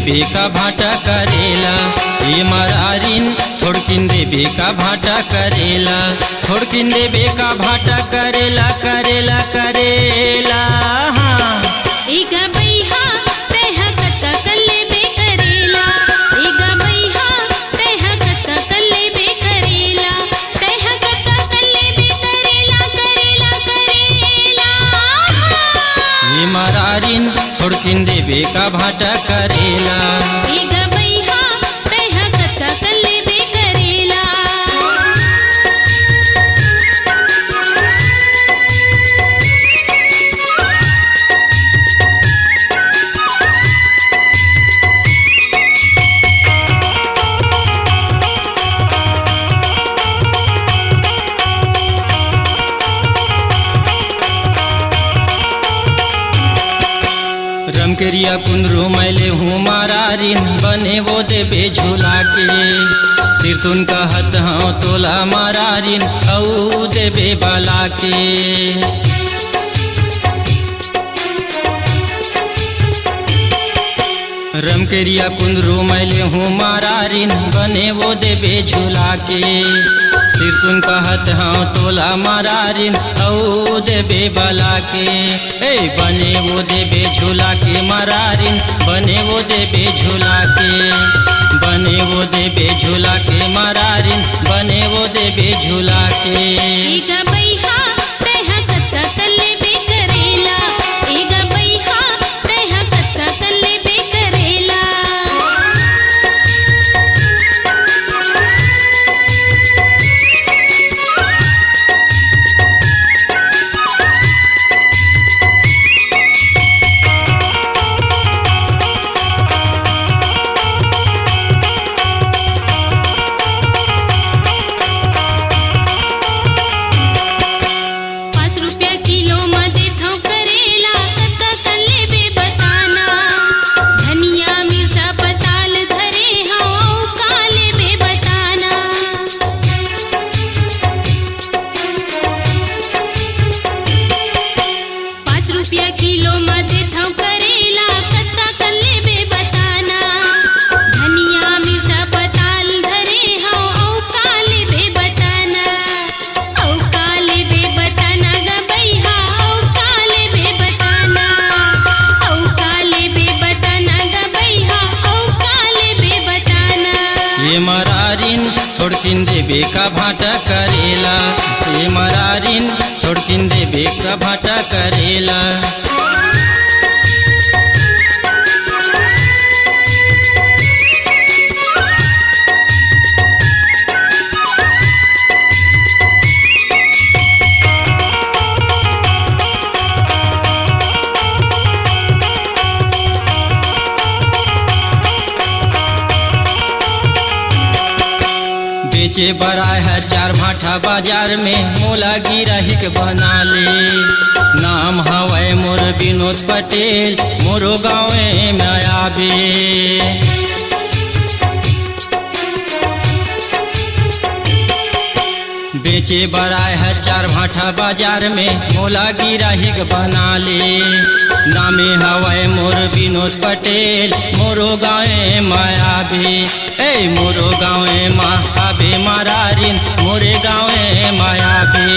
देबे का भाटा करेला। ये मरारिन थोड़किन देबे का भाटा करेला, थोड़किन देबे का भाटा करेला करेला करेला। हाँ एगा बैहा तेहा कत्का कल्ले बे करेला, एगा बैहा तेहा कत्का कल्ले बे करेला, तेहा कत्का कल्ले बे करेला करेला करेला। ये मरारिन थोड़किन देबे का भाटा करेला। एगा बैहा तेहा कत्का कल्ले बे करेला। रमकेरिया कुंदरू मैले हूँ मरारिन बने वो देबे झूला के। सिर तुन कहत हूँ तोला मरारिन औ देबे बाला के। रमकेरिया कुंदरू मैले हूँ मरारिन बने वो देबे झूला के। सिर तुन कहत हूँ तोला मरारिन औ देबे बाला के। ए बने वो देबे झूला के मरारिन, बने वो देबे झूला के, बने वो देबे झूला के मरारिन, बने वो देबे झूला के। एगा बैहा तेहा कत्का कल्ले बे करेला, एगा बैहा तेहा कत्का कल्ले बे करेला। ₹5 किलो म देथौ करेला, कत्का कल्ले बे बताना। धनिया मिर्चा पताल धरे हौ काले बे बताना। ₹5 किलो म देथौ करेला, कत्का कल्ले बे बताना। धनिया मिर्चा पताल धरे हौ काले बे बताना, औ काले बे बताना गा बैहा, औ काले बे बताना, औ काले बे बताना गा बैहा, औ काले बे बताना। ये मरारिन थोड़किन देबे का भाटा करेला। ये मरारिन थोड़किन देबे का भाटा करेला। बेचे बराय है 4 भाटा बाजार में, मोला गिराहिक बना ले। नाम हवै मोर विनोद पटेल, मोरो गाँवे में आबे। बेचे बराय है 4 भाटा बाजार में, मोला गिराहिक बना ले। नामे हवै मोर विनोद पटेल, मोरो गाँवे में आबे। ए मोरो गाँवे में आबे मरारिन, मोरे गाँवे में आबे,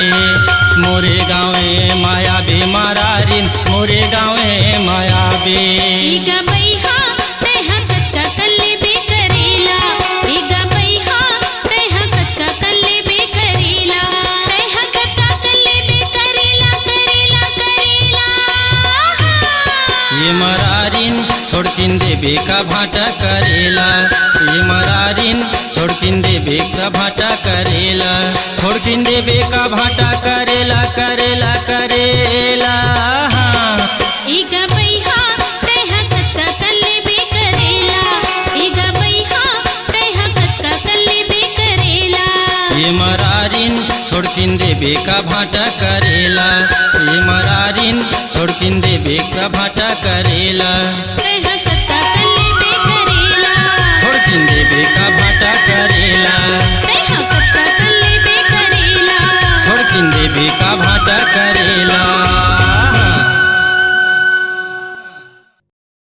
मोरे गाँवे में आबे मरारिन, मोरे गाँवे में आबे। एगा बैहा तेहा कत्का कल्ले बे करेला, एगा बैहा तेहा कत्का कल्ले बे करेला, तेहा कत्का कल्ले बे करेला करेला करेला। ये मरारिन थोड़किन देबे का भाटा करेला। ये मरारिन थोड़किन देबे का भाटा करेला, थोड़किन देबे का भाटा करेला करेला करेला। हाँ एगा बैहा तेहा कत्का कल्ले बे करेला, एगा बैहा तेहा कत्का कल्ले बे करेला। ये मरारिन थोड़किन देबे का भाटा करेला। ये मरारिन थोड़किन देबे का भाटा